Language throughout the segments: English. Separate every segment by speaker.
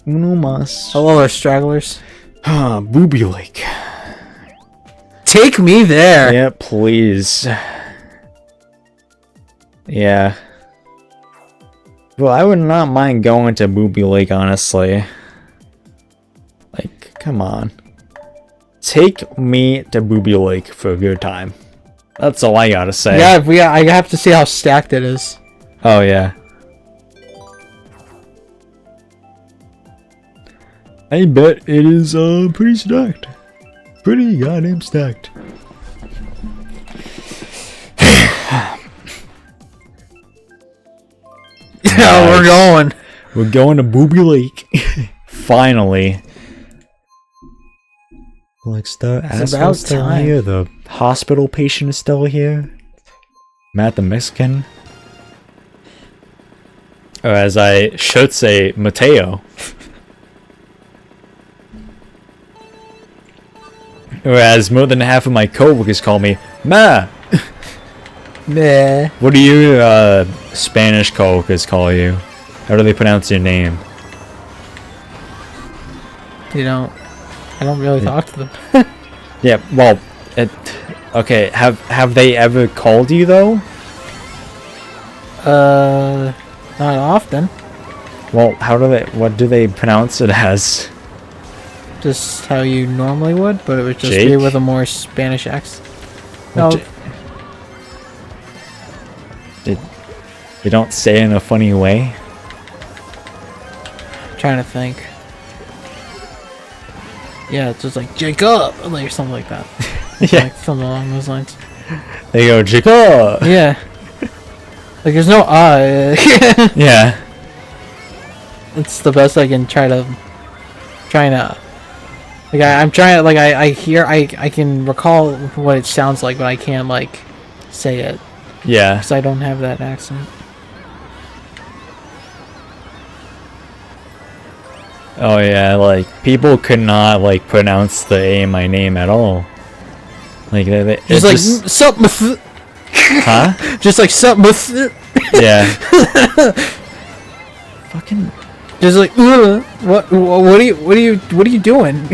Speaker 1: Uno mas.
Speaker 2: Hello, our stragglers.
Speaker 1: Booby Lake.
Speaker 2: Take me there.
Speaker 1: Yeah, please. Yeah. Well, I would not mind going to Booby Lake, honestly. Like, come on. Take me to Booby Lake for a good time. That's all I gotta say.
Speaker 2: Yeah, I have to see how stacked it is.
Speaker 1: Oh, yeah. I bet it is, pretty stacked. Pretty goddamn stacked.
Speaker 2: Yeah, we're going.
Speaker 1: We're going to Booby Lake. Finally. Like, the asshole's still
Speaker 2: time.
Speaker 1: here. The hospital patient is still here. Matt the Mexican. Or as I should say, Mateo. Or as more than half of my coworkers call me, Ma!
Speaker 2: Nah.
Speaker 1: What do you, Spanish coworkers call you? How do they pronounce your name?
Speaker 2: I don't really talk to them.
Speaker 1: Yeah, well, okay, have they ever called you, though?
Speaker 2: Not often.
Speaker 1: Well, what do they pronounce it as?
Speaker 2: Just how you normally would, but it would just be
Speaker 1: Jake?
Speaker 2: with a more Spanish accent. No,
Speaker 1: They don't say it in a funny way?
Speaker 2: I'm trying to think. Yeah, it's just like Jacob, or something like that.
Speaker 1: Yeah.
Speaker 2: Like something along those lines.
Speaker 1: They go, Chico!
Speaker 2: Yeah. Like there's no
Speaker 1: Yeah.
Speaker 2: It's the best I can trying to. Like I'm trying to like I can recall what it sounds like, but I can't like say it
Speaker 1: Yeah.
Speaker 2: because I don't have that accent.
Speaker 1: Oh yeah, like, people could not, like, pronounce the A in my name at all. Like,
Speaker 2: Just like something.
Speaker 1: Huh?
Speaker 2: Just like something.
Speaker 1: Yeah. Fucking...
Speaker 2: Just like what are you doing?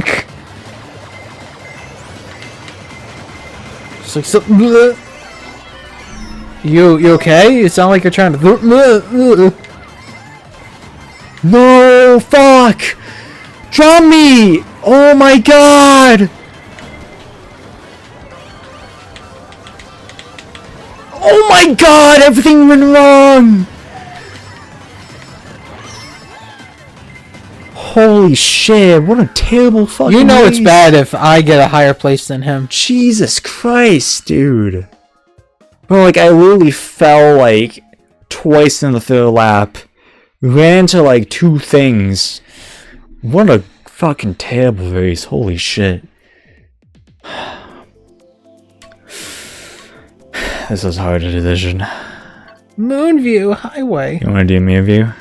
Speaker 2: Just like something. You okay? You sound like you're trying to.
Speaker 1: No, fuck! Drop me! Oh my god! Oh my god, everything went wrong! Holy shit, what a terrible fucking
Speaker 2: You know it's
Speaker 1: race.
Speaker 2: bad if I get a higher place than him.
Speaker 1: Jesus Christ, dude. Bro, like, I literally fell, like, twice in the third lap. Ran into, like, 2 things. What a fucking terrible race. Holy shit. This is hard a decision.
Speaker 2: Moonview Highway.
Speaker 1: You want to do me a view?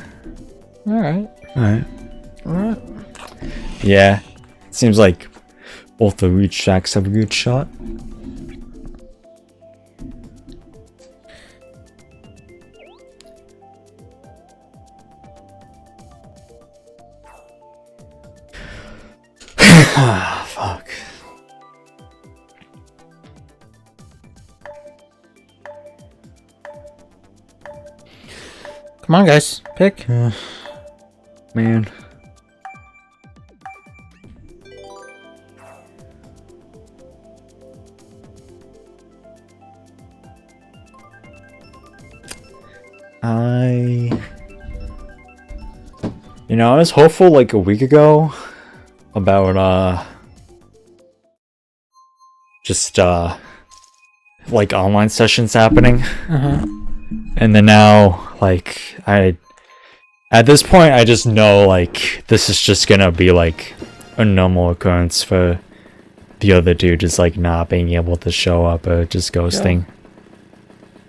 Speaker 2: Alright.
Speaker 1: Alright. Yeah. Seems like both the reach tracks have a good shot. Ah, fuck.
Speaker 2: Come on, guys. Pick.
Speaker 1: Man. I was hopeful like a week ago about just like online sessions happening. And then now, like, at this point I just know like this is just gonna be like a normal occurrence for the other dude just like not being able to show up or just ghosting.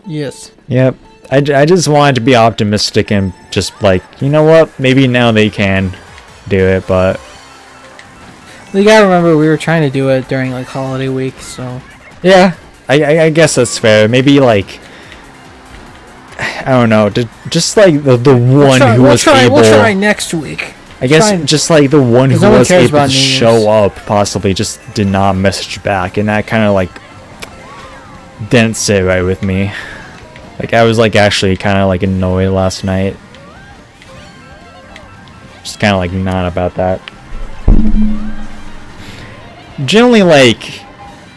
Speaker 2: Yes.
Speaker 1: Yep. I just wanted to be optimistic and just like, you know what, maybe now they can do it, but
Speaker 2: You gotta remember we were trying to do it during like holiday week, so
Speaker 1: yeah, I guess that's fair. Maybe like, I don't know, just like the one who was able.
Speaker 2: We'll try next week.
Speaker 1: I guess just like the one who
Speaker 2: no one
Speaker 1: was
Speaker 2: cares
Speaker 1: able
Speaker 2: about
Speaker 1: to
Speaker 2: New Year's.
Speaker 1: show up possibly just did not message back, and that kind of like didn't sit right with me. Like I was like actually kind of like annoyed last night. Just kind of like not about that. Generally, like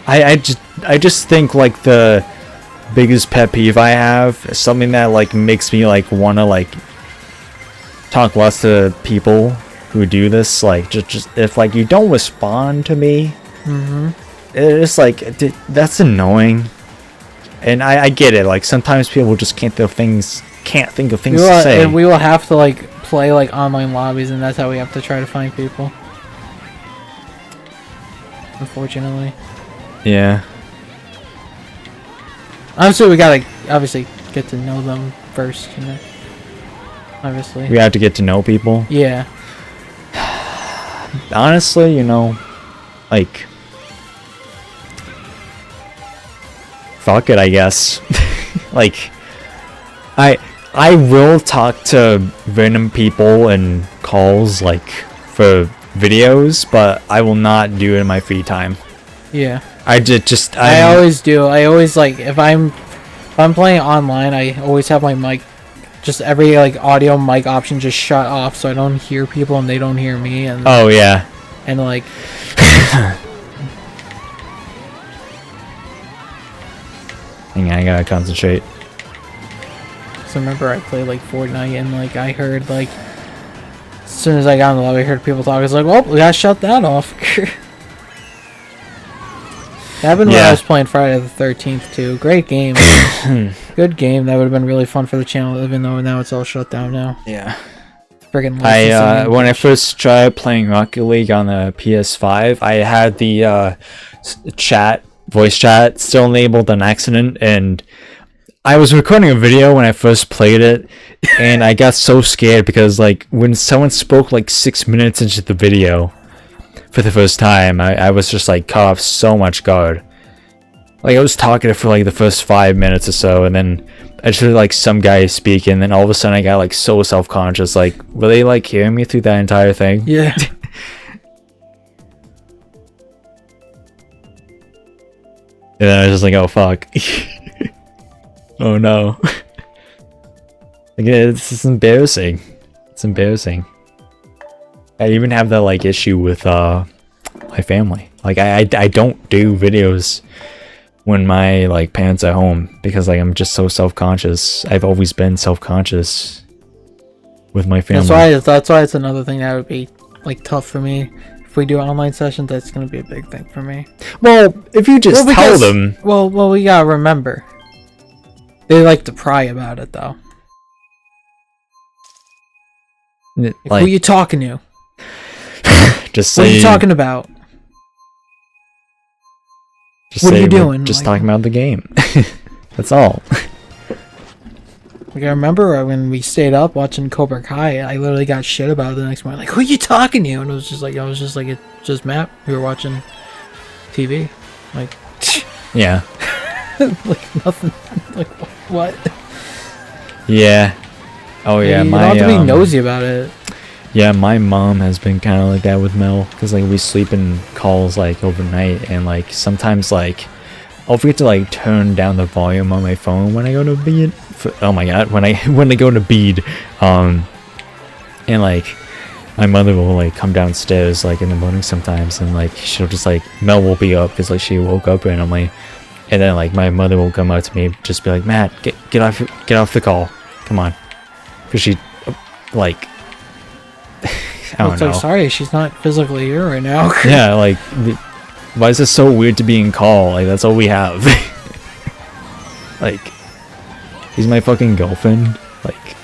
Speaker 1: I just think like the biggest pet peeve I have is something that like makes me like want to like talk less to people who do this. Like just if like you don't respond to me, it's like that's annoying. And I get it. Like sometimes people just can't think of things to say.
Speaker 2: And we will have to like play like online lobbies, and that's how we have to try to find people. Unfortunately.
Speaker 1: Yeah.
Speaker 2: Obviously, we gotta obviously get to know them first, you know. Obviously.
Speaker 1: We have to get to know people.
Speaker 2: Yeah.
Speaker 1: Honestly, you know, like, fuck it, I guess. Like, I will talk to random people and calls like for videos, but I will not do it in my free time.
Speaker 2: Yeah.
Speaker 1: I
Speaker 2: always do. I always like if I'm playing online, I always have my mic, just every like audio mic option just shut off so I don't hear people and they don't hear me. And
Speaker 1: oh yeah.
Speaker 2: And like.
Speaker 1: Hang on, I gotta concentrate.
Speaker 2: So remember I played like Fortnite and like I heard like as soon as I got in the lobby I heard people talk. I was like, well, we gotta shut that off. That happened when I was playing Friday the 13th too. Great game. Good game. That would have been really fun for the channel, even though now it's all shut down now.
Speaker 1: Yeah.
Speaker 2: Friggin'
Speaker 1: when I first tried playing Rocket League on the PS5, I had the voice chat still enabled on accident, and I was recording a video when I first played it, and I got so scared because like when someone spoke like 6 minutes into the video for the first time, I was just like caught off so much guard. Like I was talking for like the first 5 minutes or so, and then I just heard like some guy speaking, and then all of a sudden I got like so self-conscious. Like, were they like hearing me through that entire thing?
Speaker 2: Yeah.
Speaker 1: And then I was just like, oh fuck. Oh no. Like, this is embarrassing. It's embarrassing. I even have that like issue with my family. Like I don't do videos when my like parents are home because like I'm just so self-conscious. I've always been self-conscious with my family.
Speaker 2: That's why it's another thing that would be like tough for me. If we do online sessions, that's gonna be a big thing for me.
Speaker 1: Well, if you just tell them.
Speaker 2: Well, we gotta remember. They like to pry about it though. Like, who you talking to?
Speaker 1: Just say.
Speaker 2: What are you talking about?
Speaker 1: Just
Speaker 2: what are you doing?
Speaker 1: Just
Speaker 2: like,
Speaker 1: talking about the game. That's all.
Speaker 2: Like I remember when we stayed up watching Cobra Kai, I literally got shit about it the next morning. Like, who are you talking to? And it was just like, it's just Matt. We were watching TV. Like,
Speaker 1: yeah.
Speaker 2: Like nothing. Like what?
Speaker 1: Yeah. Oh yeah.
Speaker 2: You don't have to be nosy about it.
Speaker 1: Yeah, my mom has been kind of like that with Mel, because like we sleep in calls like overnight, and like sometimes like I'll forget to like turn down the volume on my phone when I go to bed. Oh my god, when I go to bed, and like my mother will like come downstairs like in the morning sometimes, and like she'll just like Mel will be up because like she woke up randomly, and then like my mother will come up to me, just be like, Matt, get off the call, come on, because she like. I don't know.
Speaker 2: Like, sorry, she's not physically here right now.
Speaker 1: Yeah, like, why is it so weird to be in call? Like, that's all we have. Like, he's my fucking girlfriend. Like,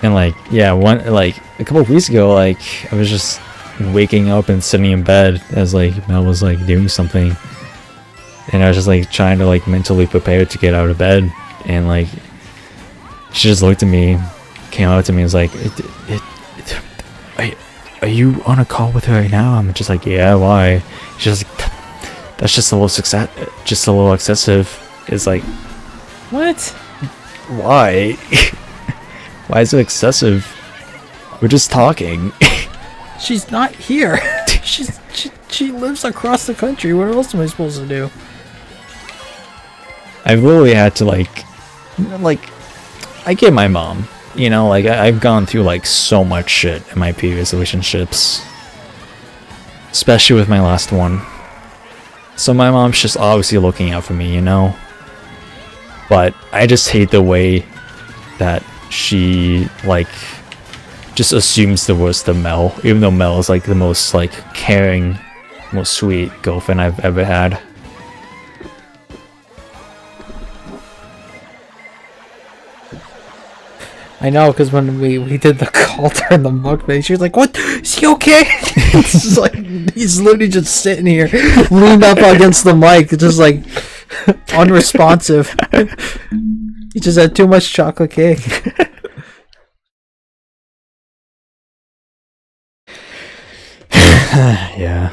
Speaker 1: and like, yeah, like a couple of weeks ago, like, I was just waking up and sitting in bed as like Mel was like doing something, and I was just like trying to like mentally prepare to get out of bed, and like. She just looked at me, came out to me, and was like, are you on a call with her right now? I'm just like, yeah, why? She's like, that's just a little excessive. It's like,
Speaker 2: what?
Speaker 1: why? Why is it excessive? We're just talking.
Speaker 2: She's not here. She lives across the country. What else am I supposed to do?
Speaker 1: I've literally had to like, I get my mom. You know, like I've gone through like so much shit in my previous relationships, especially with my last one. So my mom's just obviously looking out for me, you know. But I just hate the way that she like just assumes the worst of Mel, even though Mel is like the most like caring, most sweet girlfriend I've ever had.
Speaker 2: I know, because when we did the call during the mukbang, she was like, "What? Is he okay?" It's just like he's literally just sitting here, leaned up against the mic, just like unresponsive. He just had too much chocolate cake.
Speaker 1: Yeah.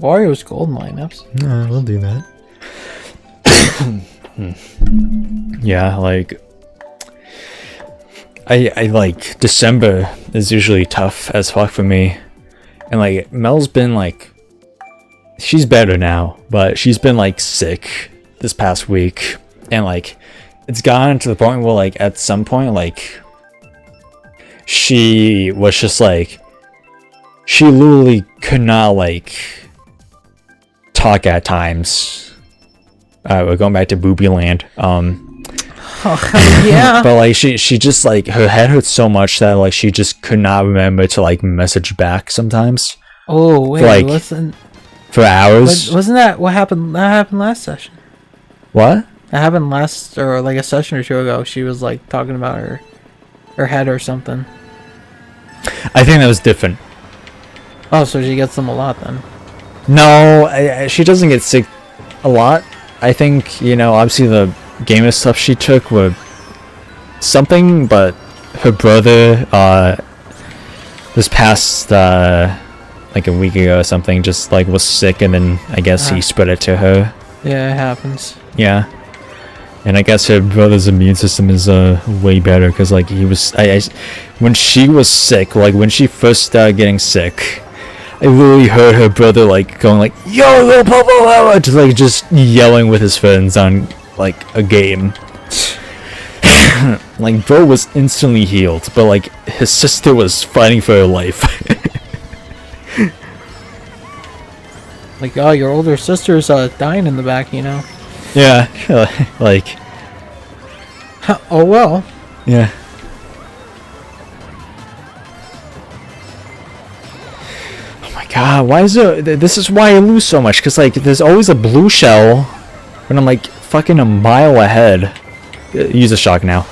Speaker 2: Wario's gold lineups.
Speaker 1: No, we'll do that. Yeah, like I like December is usually tough as fuck for me. And like Mel's been like, she's better now, but she's been like sick this past week, and like it's gotten to the point where like at some point like she was just like, she literally could not like talk at times. We're going back to Booby Land.
Speaker 2: Oh, yeah.
Speaker 1: But like she just like her head hurts so much that like she just could not remember to like message back sometimes.
Speaker 2: Oh wait,
Speaker 1: like,
Speaker 2: listen.
Speaker 1: For hours.
Speaker 2: Wasn't that what happened? That happened last session.
Speaker 1: What?
Speaker 2: That happened last, or like a session or two ago. She was like talking about her head or something.
Speaker 1: I think that was different.
Speaker 2: Oh, so she gets them a lot then.
Speaker 1: No, she doesn't get sick a lot. I think, you know, obviously the gamer stuff she took were something, but her brother this past like a week ago or something just like was sick, and then I guess he spread it to her.
Speaker 2: Yeah, it happens.
Speaker 1: Yeah. And I guess her brother's immune system is way better, because like he was when she was sick, like when she first started getting sick, I literally heard her brother like going like, "Yo, little papa," just yelling with his friends on like a game. Like bro was instantly healed, but like his sister was fighting for her life.
Speaker 2: Like, oh, your older sister's dying in the back, you know.
Speaker 1: Yeah, like.
Speaker 2: Oh well.
Speaker 1: Yeah. Oh my god, why is there? This is why I lose so much, because like there's always a blue shell when I'm like fucking a mile ahead. Use a shock now.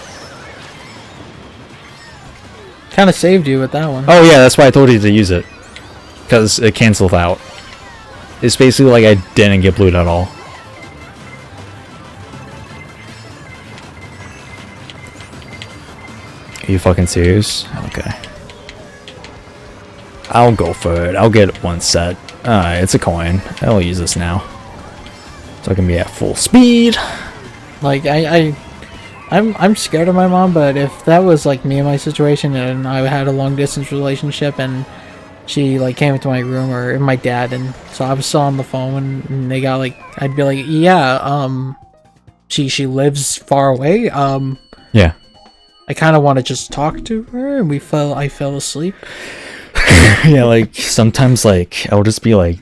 Speaker 2: Kind of saved you with that one.
Speaker 1: Oh yeah, that's why I told you to use it, because it canceled out. It's basically like I didn't get blued at all. Are you fucking serious? Okay. I'll go for it. I'll get one set. It's a coin. I'll use this now, so I can be at full speed.
Speaker 2: Like I'm scared of my mom, but if that was like me in my situation and I had a long distance relationship and she like came into my room, or my dad, and so I was still on the phone and they got like, I'd be like, yeah, she lives far away.
Speaker 1: Yeah.
Speaker 2: I kind of want to just talk to her, and I fell asleep.
Speaker 1: Yeah, like sometimes like I'll just be like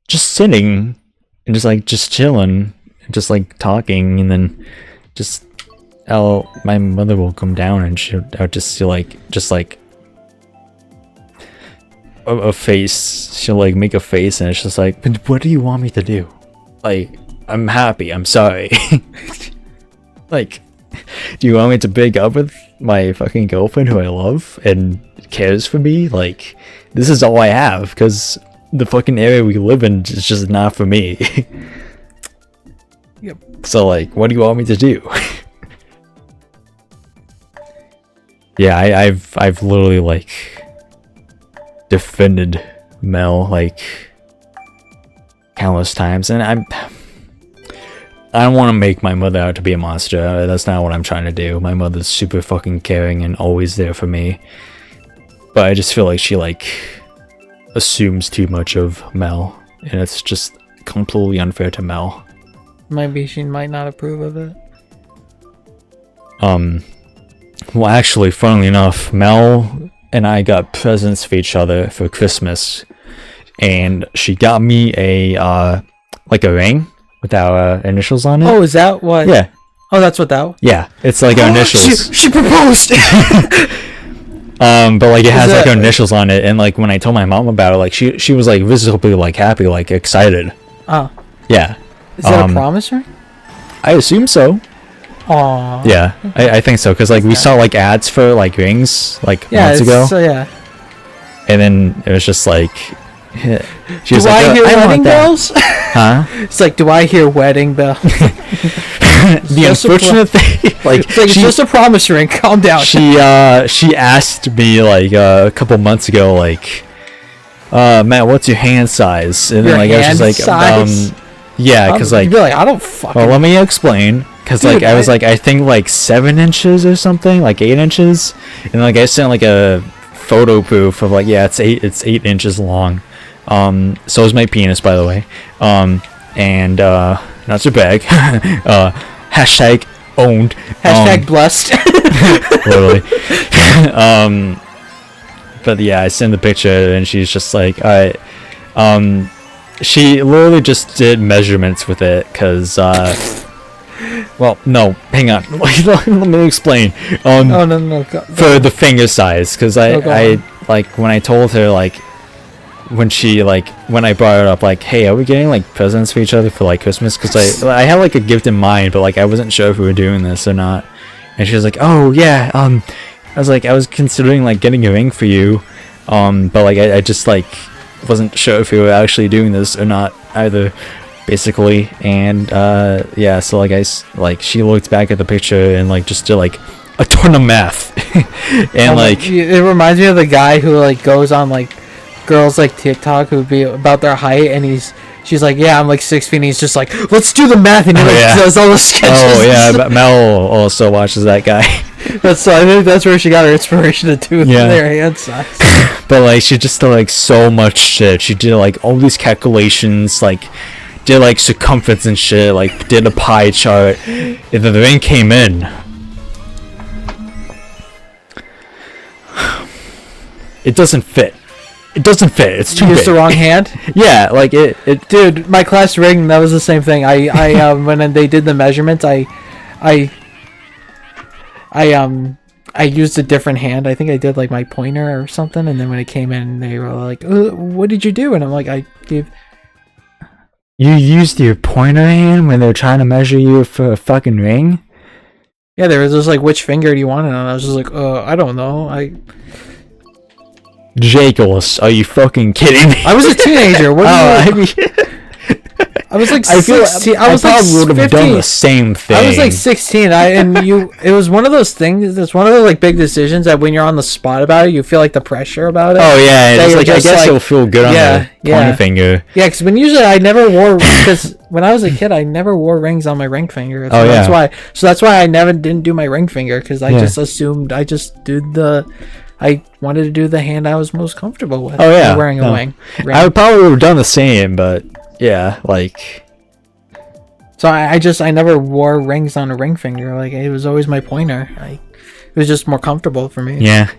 Speaker 1: just sitting and just chilling and just like talking, and then just my mother will come down and I'll just see like a face. She'll like make a face, and it's just like, but what do you want me to do? Like, I'm happy, I'm sorry. Like, do you want me to break up with my fucking girlfriend who I love and cares for me? Like, this is all I have, because the fucking area we live in is just not for me.
Speaker 2: Yep.
Speaker 1: So like, what do you want me to do? Yeah, I've literally like defended Mel like countless times, and I don't want to make my mother out to be a monster. That's not what I'm trying to do. My mother's super fucking caring and always there for me. But I just feel like she like assumes too much of Mel, and it's just completely unfair to Mel.
Speaker 2: Maybe she might not approve of it.
Speaker 1: Well, actually, funnily enough, Mel and I got presents for each other for Christmas, and she got me a like a ring with our initials on it.
Speaker 2: Oh, is that what?
Speaker 1: Yeah.
Speaker 2: Oh, that's what that was?
Speaker 1: Yeah, it's like our initials.
Speaker 2: She proposed!
Speaker 1: But like it has like our initials on it, and like when I told my mom about it, like she was like visibly like happy, like excited.
Speaker 2: Oh.
Speaker 1: Yeah.
Speaker 2: Is that a promise ring?
Speaker 1: I assume so.
Speaker 2: Aww.
Speaker 1: Yeah, I think so, because like we saw like ads for like rings like months ago.
Speaker 2: So yeah.
Speaker 1: And then it was just like she was
Speaker 2: do
Speaker 1: like,
Speaker 2: I hear wedding bells?
Speaker 1: Huh?
Speaker 2: It's like, do I hear wedding bells?
Speaker 1: The unfortunate thing, like,
Speaker 2: it's just a promise ring. Calm down.
Speaker 1: She asked me like a couple months ago, like, Matt, what's your hand size? And then like I was just like, yeah, because like,
Speaker 2: you'd be like, I don't fucking.
Speaker 1: Well, let me explain. Because like I was like, I think like 7 inches or something, like 8 inches, and like I sent like a photo proof of like, yeah, it's 8 inches long. So is my penis, by the way. And not so bag. Hashtag owned.
Speaker 2: Hashtag blessed.
Speaker 1: Literally. But yeah, I sent the picture, and she's just like, she literally just did measurements with it, because well, no, hang on. Let me explain.
Speaker 2: Oh no.
Speaker 1: For the finger size, because I like when I told her, like when I brought it up, like, hey, are we getting like presents for each other for like Christmas? Because I had like a gift in mind, but like I wasn't sure if we were doing this or not. And she was like, oh yeah, I was considering like getting a ring for you, but like I just like wasn't sure if we were actually doing this or not either, basically. And yeah, so like she looked back at the picture and like just did like a ton of math. And like
Speaker 2: it reminds me of the guy who like goes on like girls like TikTok who be about their height, and she's like, yeah, I'm like 6 feet, and he's just like, let's do the math, and he does all the sketches.
Speaker 1: Oh yeah, but Mel also watches that guy.
Speaker 2: I think that's where she got her inspiration to do their hand size.
Speaker 1: But like she just did like so much shit. She did like all these calculations, like did like circumference and shit, like did a pie chart, and then the ring came in. It doesn't fit. It's too big.
Speaker 2: Used the wrong hand.
Speaker 1: Yeah, like it.
Speaker 2: Dude, my class ring, that was the same thing. I when they did the measurements, I used a different hand. I think I did like my pointer or something, and then when it came in, they were like, "What did you do?" And I'm like, "I gave."
Speaker 1: You used your pointer hand when they're trying to measure you for a fucking ring?
Speaker 2: Yeah, they were just like, "Which finger do you want it on?" I was just like, I don't know.
Speaker 1: Jacobs, are you fucking kidding me?
Speaker 2: I was a teenager. What? I was like 16. I
Speaker 1: would have done the same thing.
Speaker 2: I was like 16. It was one of those things. It's one of those like big decisions that when you're on the spot about it, you feel like the pressure about it.
Speaker 1: Oh yeah, it's like I guess you'll feel good on the pointer finger.
Speaker 2: Yeah, because I never wore, because when I was a kid, I never wore rings on my ring finger. That's why I didn't do my ring finger, because I just assumed I wanted to do the hand I was most comfortable with.
Speaker 1: Oh yeah,
Speaker 2: wearing a ring.
Speaker 1: I would probably have done the same, but yeah, like.
Speaker 2: So I never wore rings on a ring finger. Like it was always my pointer. It was just more comfortable for me.
Speaker 1: Yeah.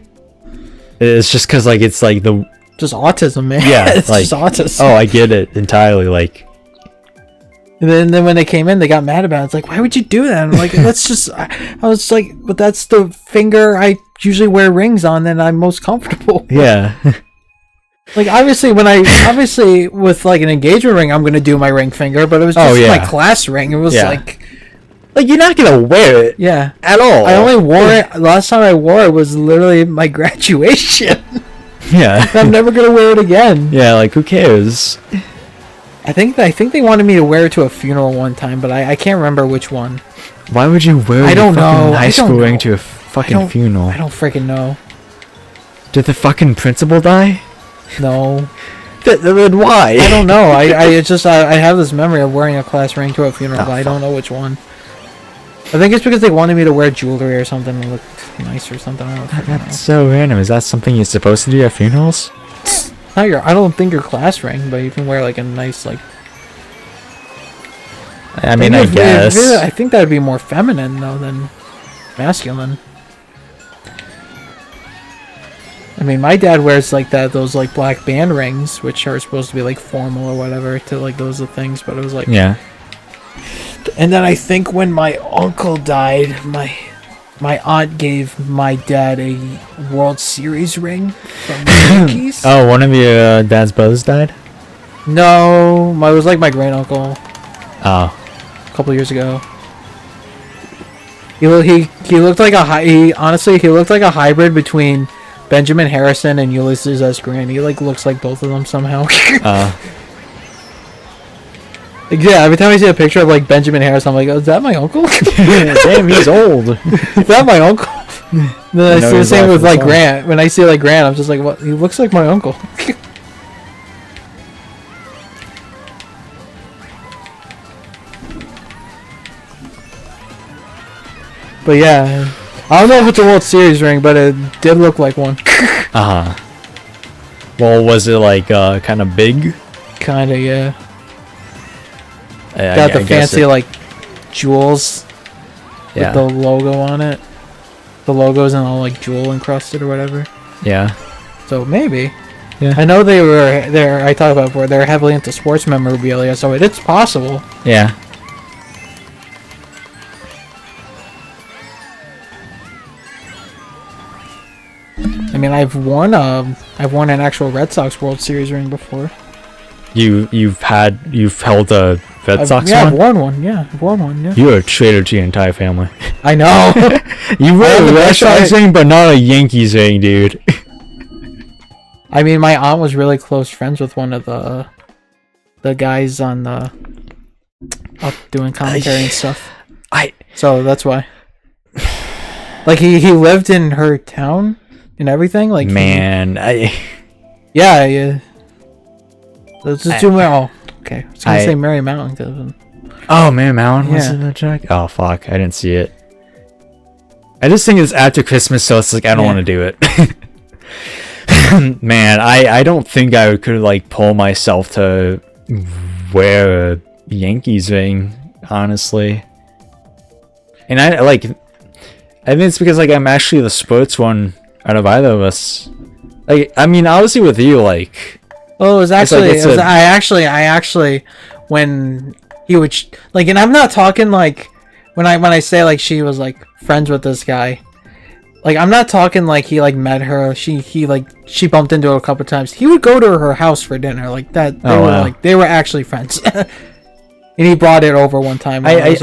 Speaker 1: It's just because like it's like
Speaker 2: just autism, man.
Speaker 1: Yeah,
Speaker 2: it's
Speaker 1: like,
Speaker 2: just autism.
Speaker 1: Oh, I get it entirely. Like.
Speaker 2: And then when they came in, they got mad about it. It's like, why would you do that? I'm like, that's just. I was like, but that's the finger I usually wear rings on, and I'm most comfortable.
Speaker 1: Yeah.
Speaker 2: Like obviously with like an engagement ring, I'm gonna do my ring finger, but it was just my class ring. It was like
Speaker 1: you're not gonna wear it.
Speaker 2: Yeah.
Speaker 1: At all.
Speaker 2: I only wore it. Last time I wore it was literally my graduation.
Speaker 1: Yeah.
Speaker 2: I'm never gonna wear it again.
Speaker 1: Yeah. Like who cares?
Speaker 2: I think they wanted me to wear it to a funeral one time, but I can't remember which one.
Speaker 1: Why would you wear high school ring to a fucking funeral?
Speaker 2: I don't freaking know.
Speaker 1: Did the fucking principal die?
Speaker 2: No.
Speaker 1: Then why?
Speaker 2: I don't know. It's just I have this memory of wearing a class ring to a funeral, but I don't know which one. I think it's because they wanted me to wear jewelry or something that looked nice or something.
Speaker 1: That's so random. Is that something you're supposed to do at funerals?
Speaker 2: Not your. I don't think your class ring, but you can wear like a nice like.
Speaker 1: I mean, I guess.
Speaker 2: I think that would be more feminine though than masculine. I mean, my dad wears like those like black band rings, which are supposed to be like formal or whatever to like those things. But it was like
Speaker 1: yeah.
Speaker 2: And then I think when my uncle died, my aunt gave my dad a World Series ring from the Yankees.
Speaker 1: Oh, one of your dad's brothers died?
Speaker 2: No, it was like my great uncle.
Speaker 1: Oh.
Speaker 2: A couple years ago. He looked like he looked like a hybrid between Benjamin Harrison and Ulysses S. Grant. He like looks like both of them somehow. Yeah, every time I see a picture of like Benjamin Harrison, I'm like, oh, is that my uncle?
Speaker 1: Damn, he's old.
Speaker 2: Is that my uncle? Then I see the same with like Grant. When I see like Grant, I'm just like, what? He looks like my uncle. But yeah, I don't know if it's a World Series ring, but it did look like one.
Speaker 1: Well, was it like kind of big?
Speaker 2: Kinda, yeah. Got the fancy like jewels with the logo on it. The logo's in all like jewel encrusted or whatever.
Speaker 1: Yeah.
Speaker 2: So maybe.
Speaker 1: Yeah.
Speaker 2: I know I talked about before, they're heavily into sports memorabilia, so it's possible.
Speaker 1: Yeah.
Speaker 2: I mean, I've worn an actual Red Sox World Series ring before.
Speaker 1: You've held a Red Sox
Speaker 2: one?
Speaker 1: one?
Speaker 2: I've worn one. Yeah, I've worn one. Yeah.
Speaker 1: You're a traitor to your entire family.
Speaker 2: I know.
Speaker 1: You wear a Red Sox ring, but not a Yankees ring, dude.
Speaker 2: I mean, my aunt was really close friends with one of the guys on the up doing commentary and stuff. So that's why. Like he lived in her town and everything. Like
Speaker 1: man,
Speaker 2: yeah. Let's just do Mary. Okay, I was gonna say Mary Mountain.
Speaker 1: Oh, Mary Mountain was in the track. Oh fuck, I didn't see it. I just think it's after Christmas, so it's like I don't want to do it. Man, I don't think I could like pull myself to wear a Yankees ring, honestly. And I think it's because like I'm actually the sports one out of either of us. Like, I mean, obviously with you, like.
Speaker 2: Well, it was actually. I actually, when he would like, and I'm not talking like when I say like she was like friends with this guy. Like, I'm not talking like he like met her. She bumped into her a couple times. He would go to her house for dinner like that. They were actually friends. And he brought it over one time. I was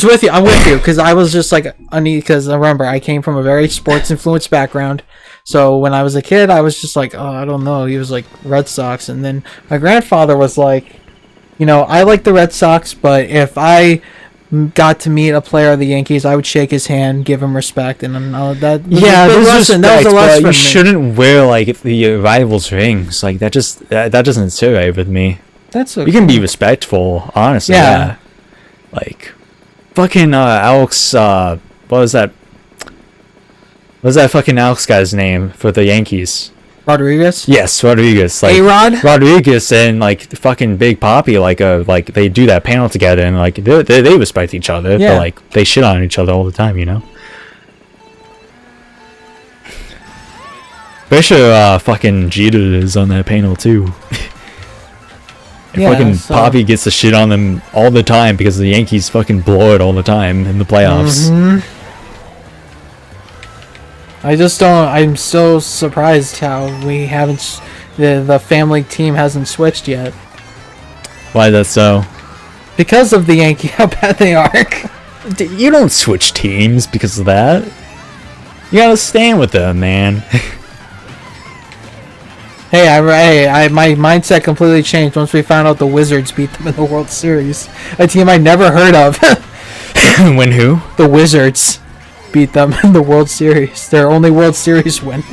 Speaker 2: with you. I'm with you because I was just like because remember I came from a very sports influenced background. So when I was a kid, I was just like, oh, I don't know. He was like Red Sox, and then my grandfather was like, I like the Red Sox, but if I got to meet a player of the Yankees, I would shake his hand, give him respect, and that.
Speaker 1: Yeah, that was a lesson. You shouldn't wear like the rivals' rings. Like that doesn't sit right with me.
Speaker 2: That's okay.
Speaker 1: You can be respectful, honestly. Yeah. Like, fucking Alex. What was that? What was that fucking Alex guy's name for the Yankees?
Speaker 2: Rodriguez?
Speaker 1: Yes, Rodriguez. Like
Speaker 2: A-Rod?
Speaker 1: Rodriguez and like fucking Big Papi, like they do that panel together and like they respect each other, but like they shit on each other all the time, Pretty sure fucking Jeter is on that panel too. Fucking Papi gets the shit on them all the time because the Yankees fucking blow it all the time in the playoffs.
Speaker 2: Mm-hmm. I just don't. I'm so surprised how we haven't. The family team hasn't switched yet.
Speaker 1: Why is that so?
Speaker 2: Because of the Yankee, how bad they are.
Speaker 1: You don't switch teams because of that. You gotta stand with them, man.
Speaker 2: Hey, my mindset completely changed once we found out the Wizards beat them in the World Series. A team I never heard of.
Speaker 1: When who?
Speaker 2: The Wizards beat them in the World Series. Their only World Series win.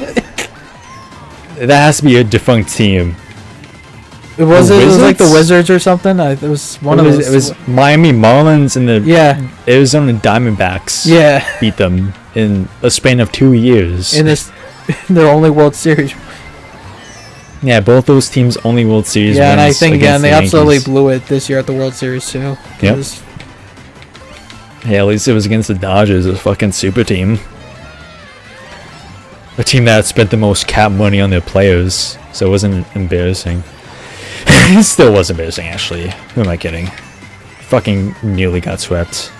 Speaker 1: that has to be a defunct team.
Speaker 2: It was like the Wizards or something. It was one of those.
Speaker 1: It was Miami Marlins and the Arizona Diamondbacks.
Speaker 2: Yeah,
Speaker 1: beat them in a span of 2 years.
Speaker 2: In their only World Series.
Speaker 1: Yeah, both those teams' only World Series.
Speaker 2: Yeah, and I think they absolutely blew it this year at the World Series too.
Speaker 1: Yep. Hey, at least it was against the Dodgers, a fucking super team. A team that spent the most cap money on their players, so it wasn't embarrassing. It still was embarrassing, actually. Who am I kidding? Fucking nearly got swept.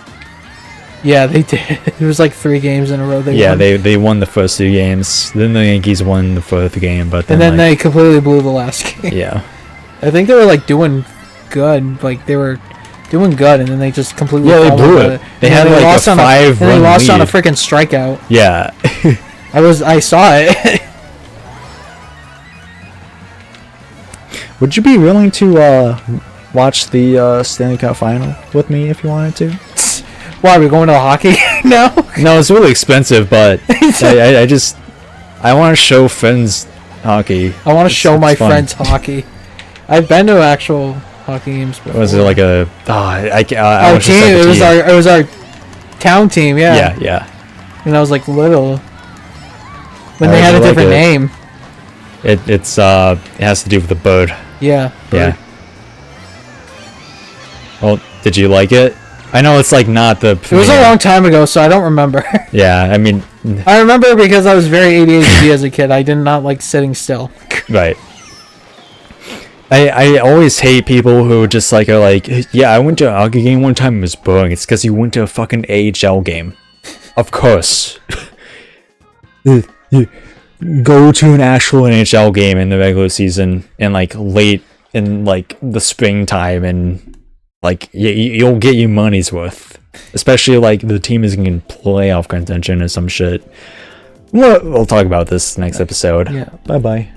Speaker 2: Yeah, they did. It was like 3 games in a row they won.
Speaker 1: They won the first 2 games. Then the Yankees won the 4th game, but then
Speaker 2: they completely blew the last game.
Speaker 1: Yeah.
Speaker 2: I think they were like doing good. Like they were doing good, and then they just completely
Speaker 1: they blew it. They had like a 5-run lead.
Speaker 2: They lost on a freaking strikeout.
Speaker 1: Yeah.
Speaker 2: I saw it.
Speaker 1: Would you be willing to watch the Stanley Cup final with me if you wanted to?
Speaker 2: Why, are we going to the hockey now?
Speaker 1: No, it's really expensive, but I want to show friends hockey.
Speaker 2: I want to show my friends hockey. I've been to actual hockey games before.
Speaker 1: Was it like a
Speaker 2: our team? It was our town team. Yeah.
Speaker 1: Yeah.
Speaker 2: And I was like little when they had a different name.
Speaker 1: It has to do with the bird.
Speaker 2: Yeah.
Speaker 1: Yeah. Well, did you like it? I know it's like not the.
Speaker 2: It was a long time ago, so I don't remember.
Speaker 1: Yeah, I mean.
Speaker 2: I remember because I was very ADHD as a kid. I did not like sitting still.
Speaker 1: Right. I always hate people who just like are like, yeah, I went to a hockey game one time. It was boring. It's because you went to a fucking AHL game. Of course. Go to an actual NHL game in the regular season and like late in like the springtime, and like you'll get your money's worth. Especially like the team is in playoff contention or some shit. We'll talk about this next episode.
Speaker 2: Yeah.
Speaker 1: Bye bye.